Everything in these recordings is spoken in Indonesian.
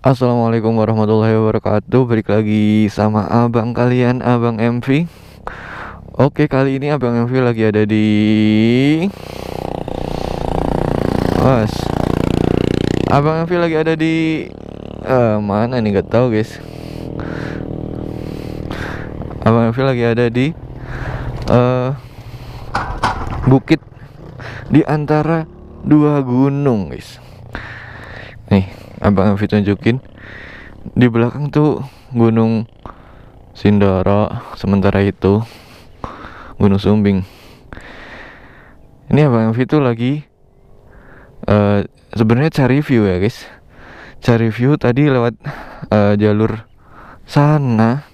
Assalamualaikum warahmatullahi wabarakatuh. Balik lagi sama abang kalian, Abang MV. Oke, kali ini Abang MV lagi ada di Mas. Abang MV lagi ada di mana nih, gak tahu guys. Abang MV lagi ada di bukit di antara dua gunung guys. Nih, Abang MV tunjukin. Di belakang tuh Gunung Sindoro, sementara itu Gunung Sumbing. Ini Abang MV tuh lagi sebenarnya cari view ya guys. Cari view tadi lewat jalur sana,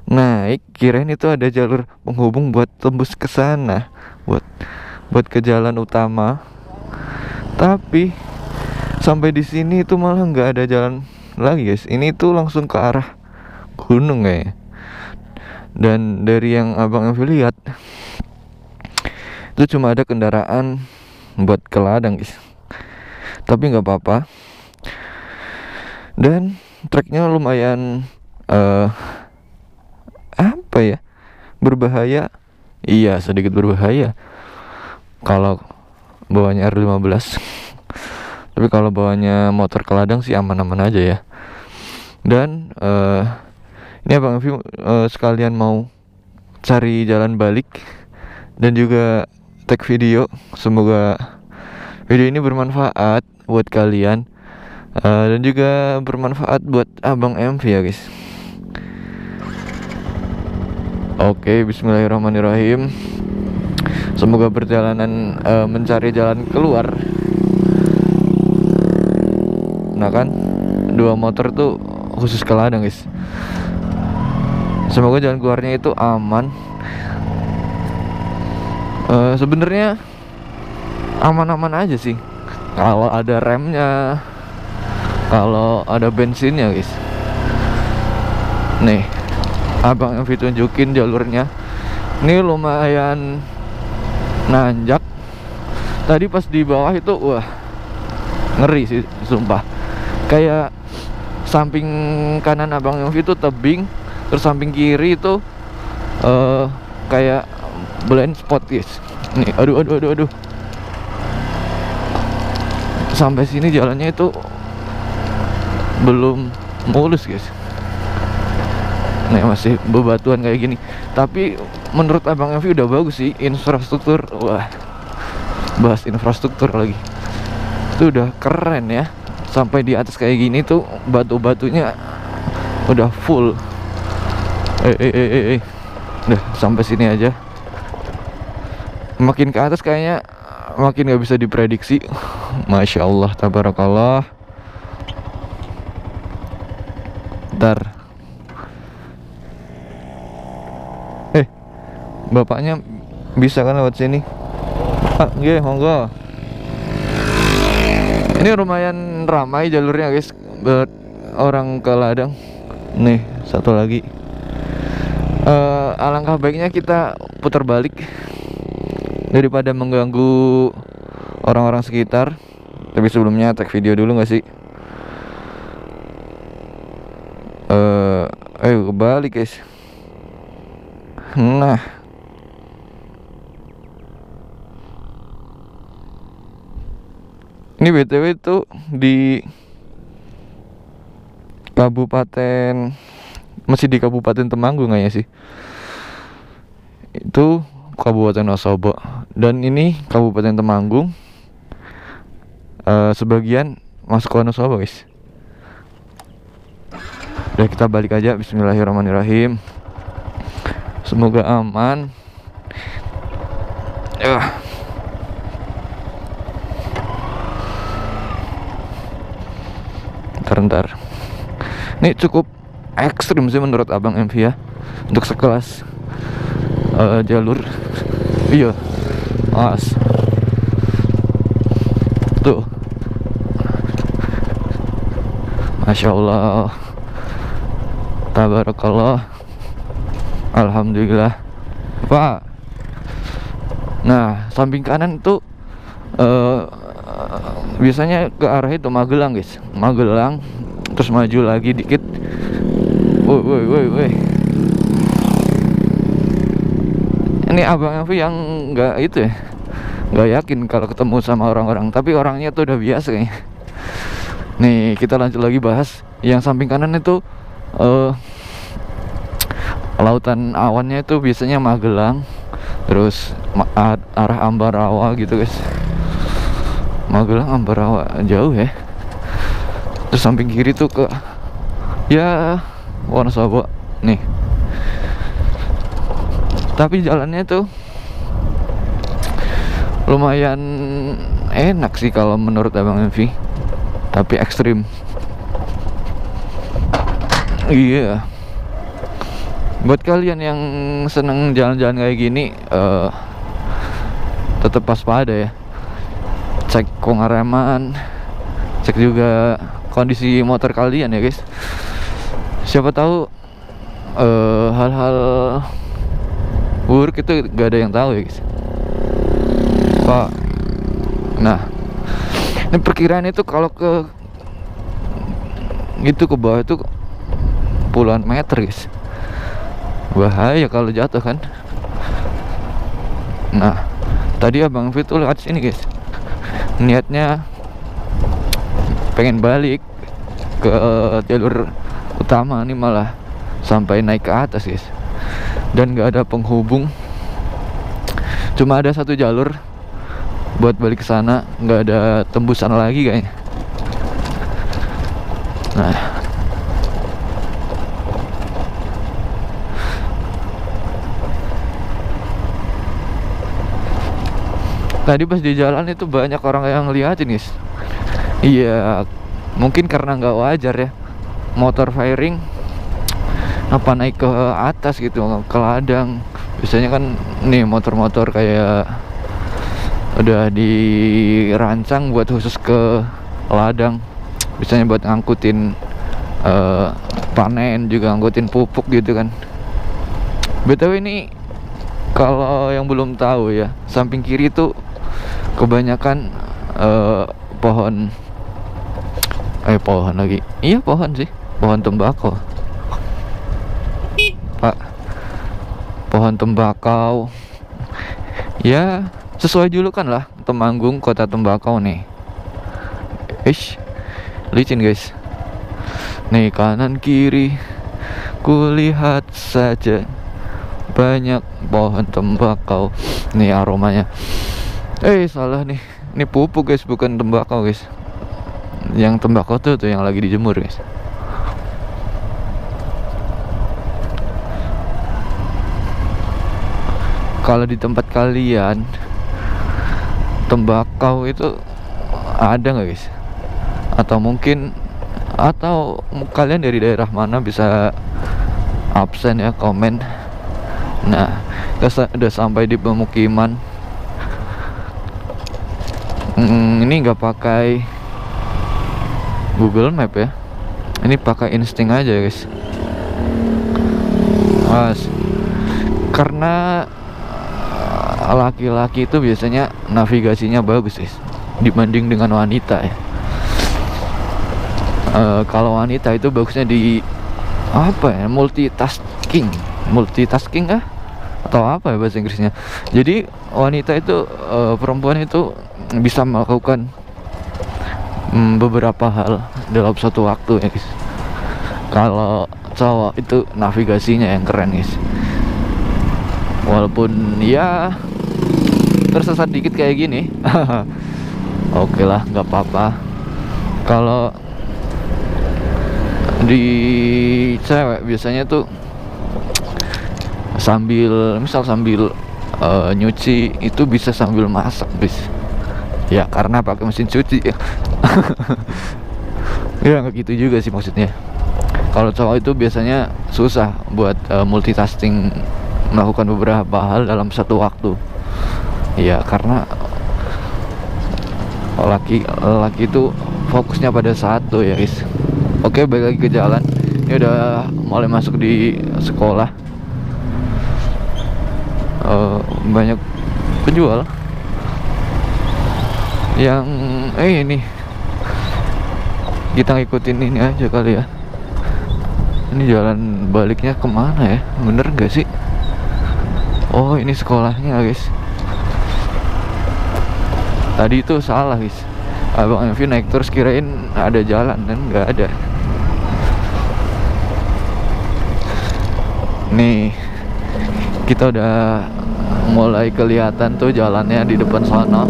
naik, kirain itu ada jalur penghubung buat tembus ke sana, buat ke jalan utama. Tapi sampai di sini itu malah nggak ada jalan lagi guys. Ini tuh langsung ke arah gunung kayaknya. Dan dari yang Abang MV lihat itu cuma ada kendaraan buat ke ladang guys. Tapi nggak apa-apa. Dan treknya lumayan apa ya, berbahaya. Iya, sedikit berbahaya kalau bawanya R15. Tapi kalau bawanya motor ke ladang sih aman-aman aja ya. Dan ini Abang Envi sekalian mau cari jalan balik dan juga tag video. Semoga video ini bermanfaat buat kalian dan juga bermanfaat buat Abang MV ya guys. Oke, bismillahirrahmanirrahim. Semoga perjalanan mencari jalan keluar. Nah kan, dua motor tuh khusus ke ladang guys. Semoga jalan keluarnya itu aman. Sebenarnya aman-aman aja sih. Kalau ada remnya, kalau ada bensinnya guys. Nih, Abang Envi tunjukin jalurnya. Ini lumayan nanjak. Tadi pas di bawah itu wah, ngeri sih sumpah. Kayak samping kanan Abang Envi itu tebing, terus samping kiri itu kayak blind spot guys. Nih, aduh. Sampai sini jalannya itu belum mulus guys. Nih masih bebatuan kayak gini. Tapi menurut Abang Envi udah bagus sih infrastruktur. Wah, bahas infrastruktur lagi. Itu udah keren ya. Sampai di atas kayak gini tuh batu-batunya udah full. Udah sampai sini aja. Makin ke atas kayaknya makin gak bisa diprediksi. Masya Allah, tabarakallah. Ntar bapaknya bisa kan lewat sini? Iya, monggo. Ini lumayan ramai jalurnya guys buat orang ke ladang. Nih, satu lagi. Alangkah baiknya kita putar balik daripada mengganggu orang-orang sekitar. Tapi sebelumnya tag video dulu gak sih? Ayo kebalik guys. Nah, ini BTW itu di Kabupaten, masih di Kabupaten Temanggung kayaknya sih. Itu Kabupaten Wonosobo. Dan ini Kabupaten Temanggung, sebagian masuk ke Wonosobo guys. Udah, kita balik aja. Bismillahirrahmanirrahim. Semoga aman. Ntar. Ini cukup ekstrim sih menurut Abang MV ya, untuk sekelas jalur. Iya, as tuh, Masya Allah, tabarakallah, alhamdulillah Pak. Nah, samping kanan tuh biasanya ke arah itu Magelang guys. Magelang terus maju lagi dikit. Woi. Ini abang Evi yang nggak itu ya, nggak yakin kalau ketemu sama orang-orang, tapi orangnya tuh udah biasa kayaknya. Nih kita lanjut lagi bahas yang samping kanan itu. Lautan awannya itu biasanya Magelang, terus arah Ambarawa gitu guys. Magelang Ambarawa jauh ya. Terus samping kiri tuh ke ya Wonosobo nih. Tapi jalannya tuh lumayan enak sih kalau menurut abang Envy, tapi ekstrim. Iya. Buat kalian yang seneng jalan-jalan kayak gini, tetap waspada ya. Cek pengereman, cek juga kondisi motor kalian ya guys. Siapa tahu hal-hal buruk itu gak ada yang tahu ya guys. Pak, nah ini perkiraan itu kalau ke gitu ke bawah itu puluhan meter guys. Bahaya kalau jatuh kan. Nah tadi abang Fit tuh lewat sini guys, niatnya pengen balik ke jalur utama, nih malah sampai naik ke atas guys, dan gak ada penghubung, cuma ada satu jalur buat balik ke sana, nggak ada tembusan lagi kayaknya. Nah tadi pas di jalan itu banyak orang yang ngeliatin guys. Iya, mungkin karena nggak wajar ya, motor firing apa naik ke atas gitu, ke ladang. Biasanya kan nih motor-motor kayak udah dirancang buat khusus ke ladang, biasanya buat ngangkutin panen, juga ngangkutin pupuk gitu kan. BTW ini kalau yang belum tahu ya, samping kiri tuh kebanyakan pohon lagi. Iya pohon sih, pohon tembakau Pak, pohon tembakau ya, sesuai julukan lah, Temanggung kota tembakau nih. Licin guys. Nih kanan kiri kulihat saja banyak pohon tembakau. Nih aromanya. Salah nih. Ini pupuk guys, bukan tembakau guys. Yang tembakau tuh yang lagi dijemur guys. Kalau di tempat kalian tembakau itu ada nggak guys? Atau mungkin kalian dari daerah mana, bisa absen ya, komen. Nah udah sampai di pemukiman. Ini nggak pakai Google Map ya, ini pakai insting aja guys. Karena laki-laki itu biasanya navigasinya bagus guys dibanding dengan wanita ya. Kalau wanita itu bagusnya di apa ya, multitasking atau apa ya bahasa Inggrisnya. Jadi wanita itu perempuan itu bisa melakukan beberapa hal dalam satu waktu ya guys. Kalau cowok itu navigasinya yang keren guys, walaupun ya tersesat dikit kayak gini. Oke lah, nggak apa-apa. Kalau di cewek biasanya tuh sambil nyuci itu bisa sambil masak guys ya, karena pakai mesin cuci ya. Ya nggak gitu juga sih maksudnya. Kalau cowok itu biasanya susah buat multitasking, melakukan beberapa hal dalam satu waktu ya, karena laki itu fokusnya pada satu ya guys. Oke, balik lagi ke jalan. Ini udah mulai masuk di sekolah. Banyak penjual yang ini Kita ngikutin ini aja kali ya. Ini jalan baliknya kemana ya? Bener nggak sih? Oh, ini sekolahnya guys. Tadi itu salah guys. Abang MV naik terus kirain ada jalan, dan nggak ada. Nih, kita udah mulai kelihatan tuh jalannya di depan sana.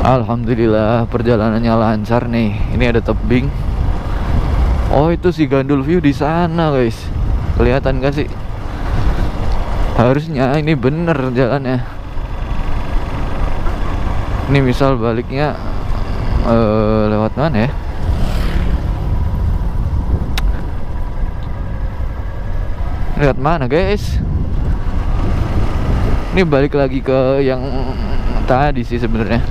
Alhamdulillah perjalanannya lancar nih. Ini ada tebing. Oh, itu si Gandul View di sana guys. Kelihatan gak sih? Harusnya ini bener jalannya. Ini misal baliknya lewat mana ya? Lewat mana guys? Ini balik lagi ke yang tadi sih sebenarnya.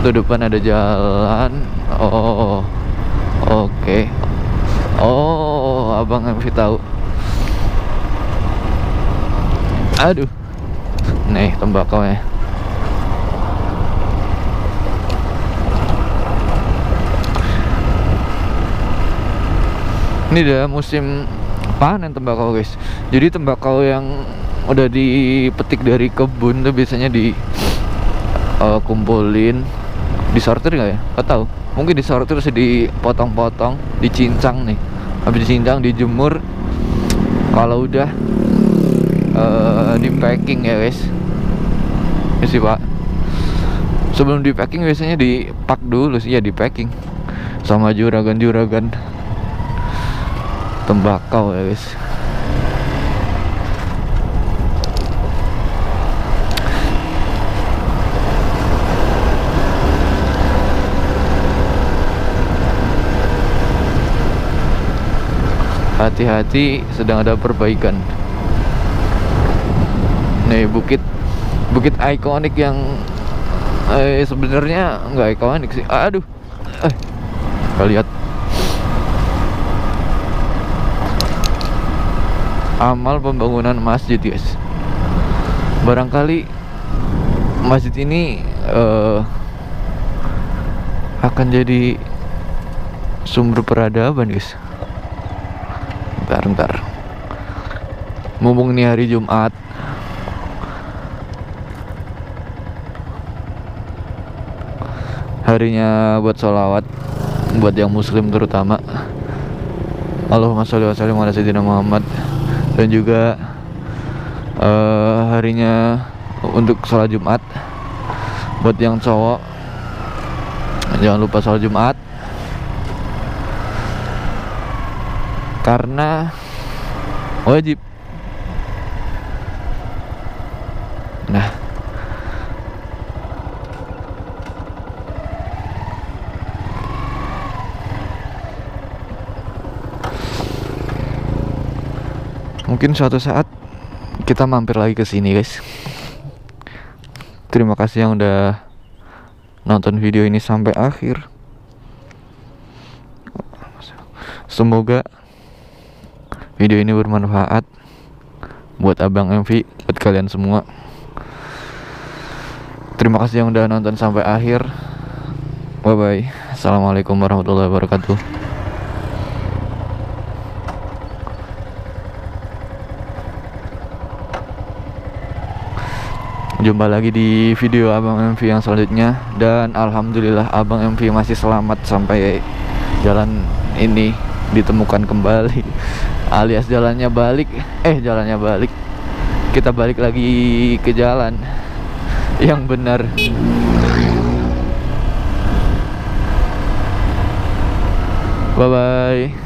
Tuh depan ada jalan. Oh, oke. Oh, abang MV tahu. Aduh, nih tembakau ya. Ini udah musim panen tembakau guys. Jadi tembakau yang udah dipetik dari kebun tuh biasanya di kumpulin, disortir nggak ya? Nggak tahu. Mungkin disortir terus dipotong-potong, dicincang nih. Habis dicincang, dijemur. Kalau udah di packing ya guys. Ya sih pak. Sebelum di packing biasanya dipak dulu sih ya, di packing sama juragan-juragan tembakau ya guys. Hati-hati, sedang ada perbaikan. Nih bukit ikonik yang sebenarnya nggak ikonik sih. Aduh, kita lihat amal pembangunan masjid guys. Barangkali masjid ini akan jadi sumber peradaban guys. Bentar. Mumpung ini hari Jumat, harinya buat sholawat, buat yang muslim terutama. Allahumma sholli wa sallim ala sayyidina Muhammad. Dan juga harinya untuk sholat Jumat. Buat yang cowok, jangan lupa sholat Jumat, karena wajib. Nah, mungkin suatu saat kita mampir lagi ke sini guys. Terima kasih yang udah nonton video ini sampai akhir. Semoga video ini bermanfaat buat abang MV, buat kalian semua. Terima kasih yang udah nonton sampai akhir. Bye bye. Assalamualaikum warahmatullahi wabarakatuh. Jumpa lagi di video abang MV yang selanjutnya. Dan alhamdulillah abang MV masih selamat sampai jalan ini ditemukan kembali, alias jalannya balik. Kita balik lagi ke jalan yang benar. Bye bye.